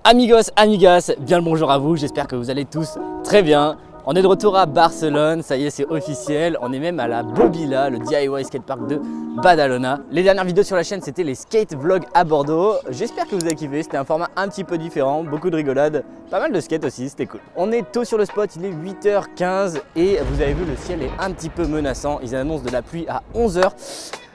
Amigos, amigas, bien le bonjour à vous, j'espère que vous allez tous très bien. On est de retour à Barcelone, ça y est c'est officiel, on est même à la Bobila, le DIY skatepark de Badalona. Les dernières vidéos sur la chaîne c'était les skate vlogs à Bordeaux, j'espère que vous avez kiffé, c'était un format un petit peu différent, beaucoup de rigolades, pas mal de skate aussi, c'était cool. On est tôt sur le spot, il est 8h15 et vous avez vu le ciel est un petit peu menaçant, ils annoncent de la pluie à 11h.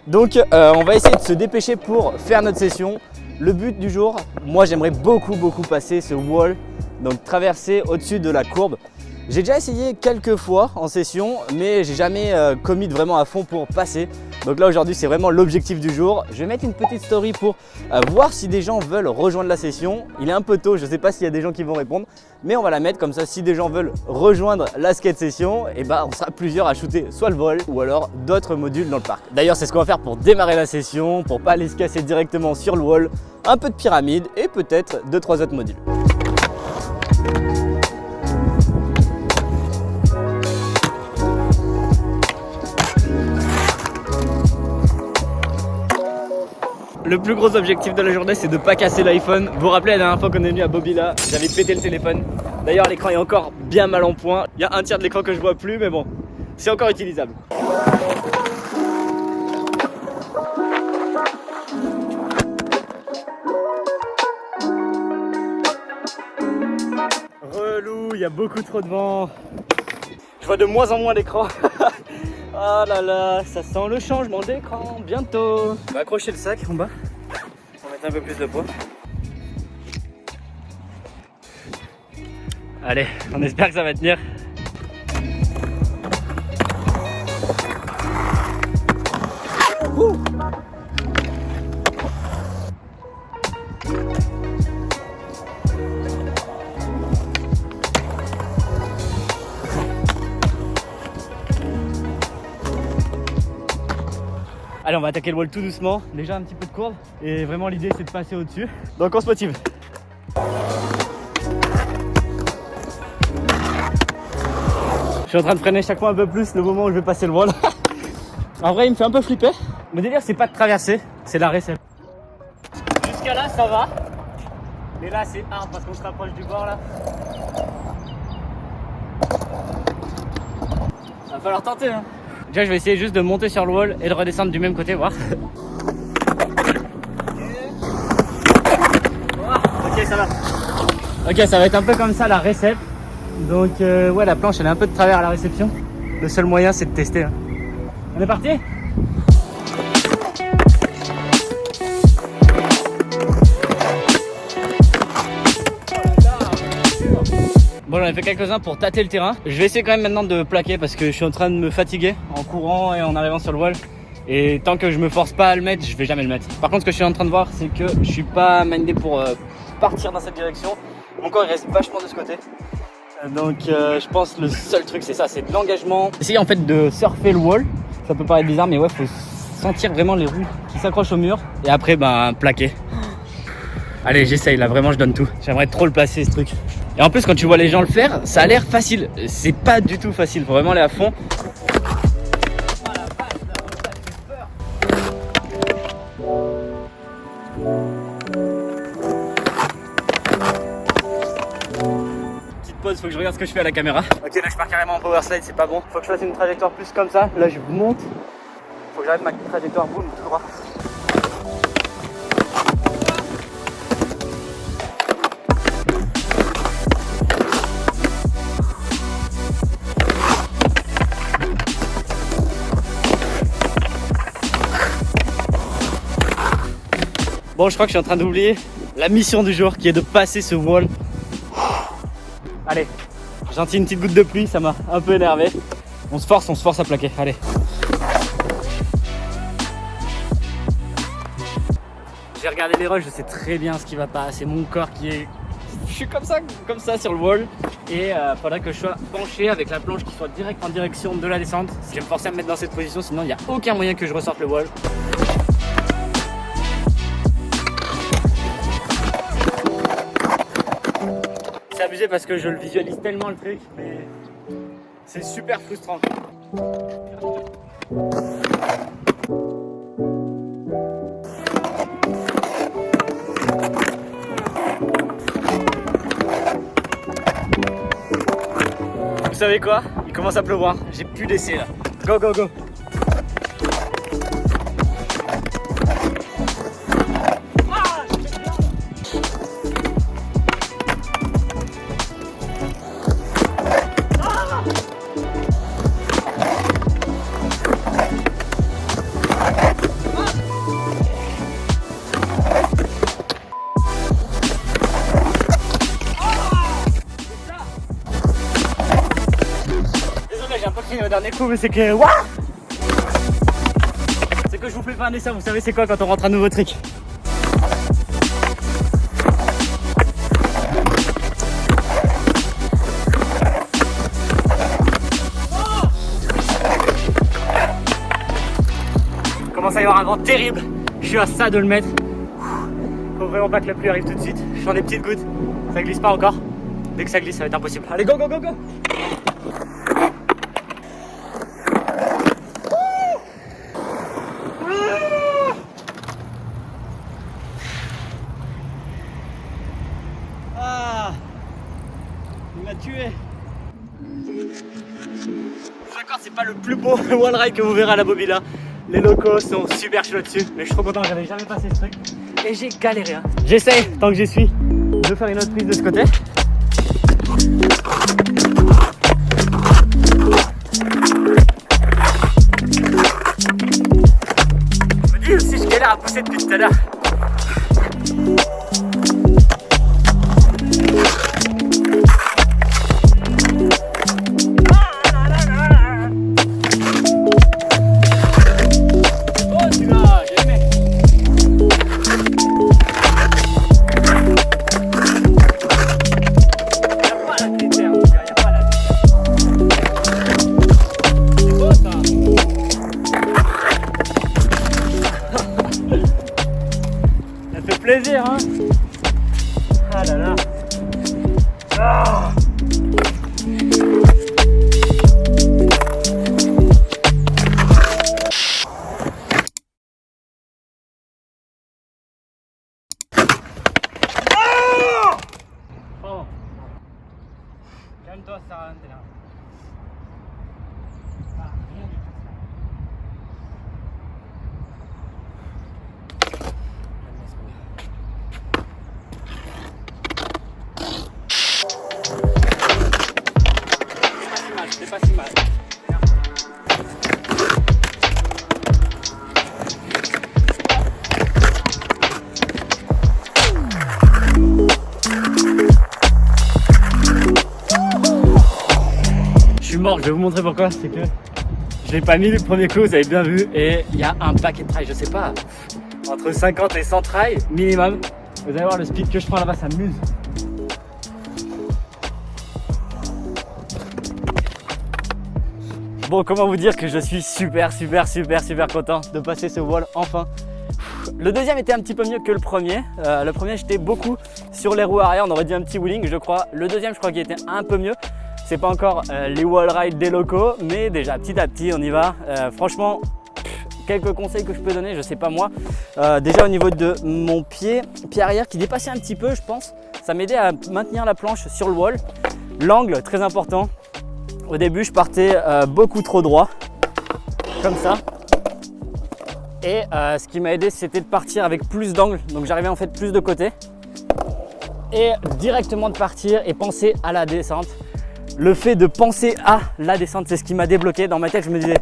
Donc on va essayer de se dépêcher pour faire notre session. Le but du jour, moi j'aimerais beaucoup passer ce wall, donc traverser au-dessus de la courbe. J'ai déjà essayé quelques fois en session, mais j'ai jamais commit vraiment à fond pour passer. Donc là aujourd'hui c'est vraiment l'objectif du jour. Je vais mettre une petite story pour voir si des gens veulent rejoindre la session. Il est un peu tôt, je ne sais pas s'il y a des gens qui vont répondre, mais on va la mettre comme ça. Si des gens veulent rejoindre la skate session, et on sera plusieurs à shooter soit le wall ou alors d'autres modules dans le parc. D'ailleurs c'est ce qu'on va faire pour démarrer la session, pour pas aller se casser directement sur le wall. Un peu de pyramide et peut-être 2-3 autres modules. Le plus gros objectif de la journée, c'est de ne pas casser l'iPhone. Vous vous rappelez la dernière fois qu'on est venu à Bobila, j'avais pété le téléphone. D'ailleurs, l'écran est encore bien mal en point. Il y a un tiers de l'écran que je vois plus, mais bon, c'est encore utilisable. Relou, il y a beaucoup trop de vent. Je vois de moins en moins l'écran. Oh là là, ça sent le changement d'écran bientôt. On va accrocher le sac en bas pour mettre un peu plus de poids. Allez, on espère que ça va tenir. Ouh. Allez, on va attaquer le wall tout doucement, déjà un petit peu de courbe et vraiment l'idée c'est de passer au-dessus. Donc on se motive. Je suis en train de freiner chaque fois un peu plus le moment où je vais passer le wall. En vrai il me fait un peu flipper. Le délire c'est pas de traverser, c'est la réception. Jusqu'à là ça va. Mais là c'est hard parce qu'on se rapproche du bord là. Va falloir tenter hein. Déjà je vais essayer juste de monter sur le wall et de redescendre du même côté, voir. Ok ça va. Ok ça va être un peu comme ça la récep. Donc ouais la planche elle est un peu de travers à la réception. Le seul moyen c'est de tester hein. On est parti? Bon, j'en ai fait quelques-uns pour tâter le terrain. Je vais essayer quand même maintenant de plaquer parce que je suis en train de me fatiguer en courant et en arrivant sur le wall. Et tant que je me force pas à le mettre, je vais jamais le mettre. Par contre, ce que je suis en train de voir, c'est que je suis pas mindé pour partir dans cette direction. Mon corps il reste vachement de ce côté. Donc je pense que le seul truc c'est ça, c'est de l'engagement. Essayer en fait de surfer le wall. Ça peut paraître bizarre, mais ouais, faut sentir vraiment les roues qui s'accrochent au mur. Et après, plaquer. Allez, j'essaye là, vraiment je donne tout. J'aimerais trop le placer ce truc. Et en plus quand tu vois les gens le faire, ça a l'air facile. C'est pas du tout facile, faut vraiment aller à fond. Petite pause, faut que je regarde ce que je fais à la caméra. Ok là je pars carrément en power slide, c'est pas bon. Faut que je fasse une trajectoire plus comme ça. Là je monte. Faut que j'arrête ma trajectoire, boum, tout droit. Bon, je crois que je suis en train d'oublier la mission du jour qui est de passer ce wall. Allez, j'ai senti une petite goutte de pluie, ça m'a un peu énervé. On se force à plaquer, allez. J'ai regardé les rushs, je sais très bien ce qui va pas, c'est mon corps qui est... Je suis comme ça sur le wall. Et faudrait que je sois penché avec la planche qui soit direct en direction de la descente. Je vais me forcer à me mettre dans cette position, sinon il n'y a aucun moyen que je ressorte le wall. C'est abusé parce que je le visualise tellement le truc, mais c'est super frustrant. savez quoi? Il commence à pleuvoir, j'ai plus d'essai là. Go, go, go! J'ai un peu crié au dernier coup, mais c'est que... Wouah, c'est que je vous fais pas un dessin, vous savez c'est quoi quand on rentre un nouveau trick? Il commence à y avoir un vent terrible, je suis à ça de le mettre. Faut vraiment pas que la pluie arrive tout de suite, je suis en des petites gouttes, ça glisse pas encore. Dès que ça glisse, ça va être impossible. Allez, go, go, go, go! Il m'a tué. D'accord, c'est pas le plus beau wall ride que vous verrez à la Bobila. Les locaux sont super chauds dessus, mais je suis trop content, j'avais jamais passé ce truc. Et j'ai galéré. Hein. J'essaye, tant que j'y suis, de faire une autre prise de ce côté. Je me dis aussi, je galère à pousser depuis tout à l'heure. Plaisir, hein. Ah là là. Ah. Oh. Calme-toi, Sarah, t'es là. Ah, rien du tout. C'est pas si mal. Je suis mort, je vais vous montrer pourquoi. C'est que je l'ai pas mis le premier coup, vous avez bien vu. Et il y a un paquet de trails, je sais pas, entre 50 et 100 trails minimum. Vous allez voir le speed que je prends là-bas, ça m'amuse. Bon, comment vous dire que je suis super content de passer ce wall enfin. Le deuxième était un petit peu mieux que le premier. Le premier, j'étais beaucoup sur les roues arrière, on aurait dit un petit wheeling, je crois. Le deuxième, je crois qu'il était un peu mieux. C'est pas encore les wall rides des locaux, mais déjà petit à petit, on y va. Franchement, quelques conseils que je peux donner, je sais pas moi. Déjà au niveau de mon pied arrière qui dépassait un petit peu, je pense. Ça m'aidait à maintenir la planche sur le wall. L'angle, très important. Au début, je partais beaucoup trop droit, comme ça. Et ce qui m'a aidé, c'était de partir avec plus d'angle. Donc j'arrivais en fait plus de côté. Et directement de partir et penser à la descente. Le fait de penser à la descente, c'est ce qui m'a débloqué. Dans ma tête, je me disais,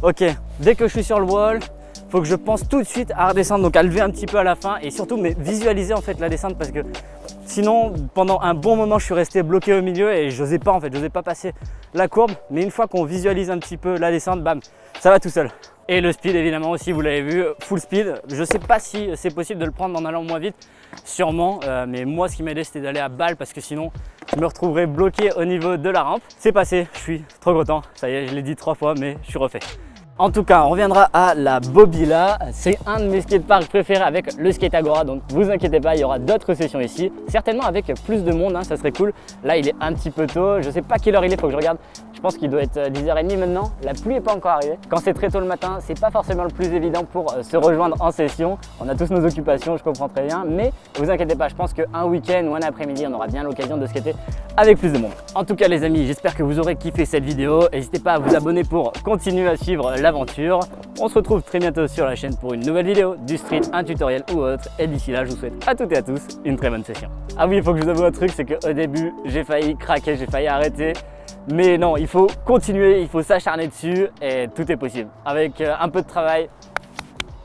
ok, dès que je suis sur le wall, il faut que je pense tout de suite à redescendre, donc à lever un petit peu à la fin. Et surtout, mais visualiser en fait la descente parce que sinon, pendant un bon moment, je suis resté bloqué au milieu et je n'osais pas passer la courbe. Mais une fois qu'on visualise un petit peu la descente, bam, ça va tout seul. Et le speed évidemment aussi, vous l'avez vu, full speed. Je ne sais pas si c'est possible de le prendre en allant moins vite, sûrement. Mais moi, ce qui m'aidait, c'était d'aller à balle parce que sinon, je me retrouverais bloqué au niveau de la rampe. C'est passé, je suis trop content. Ça y est, je l'ai dit 3 fois, mais je suis refait. En tout cas, on reviendra à la Bobila. C'est un de mes skateparks préférés avec le Skate Agora. Donc, vous inquiétez pas, il y aura d'autres sessions ici. Certainement avec plus de monde, hein, ça serait cool. Là, il est un petit peu tôt. Je sais pas quelle heure il est, faut que je regarde. Je pense qu'il doit être 10h30 maintenant. La pluie n'est pas encore arrivée. Quand c'est très tôt le matin, c'est pas forcément le plus évident pour se rejoindre en session. On a tous nos occupations, je comprends très bien, mais vous inquiétez pas, je pense qu'un week-end ou un après-midi, on aura bien l'occasion de skater avec plus de monde. En tout cas les amis, j'espère que vous aurez kiffé cette vidéo. N'hésitez pas à vous abonner pour continuer à suivre l'aventure. On se retrouve très bientôt sur la chaîne pour une nouvelle vidéo du street, un tutoriel ou autre. Et d'ici là, je vous souhaite à toutes et à tous une très bonne session. Ah oui, il faut que je vous avoue un truc, c'est qu'au début, j'ai failli craquer, j'ai failli arrêter. Mais non, il faut continuer, il faut s'acharner dessus et tout est possible. Avec un peu de travail,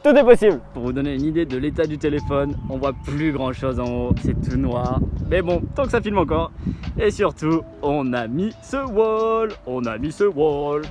tout est possible. Pour vous donner une idée de l'état du téléphone, on voit plus grand chose en haut, c'est tout noir. Mais bon, tant que ça filme encore. Et surtout, on a mis ce wall.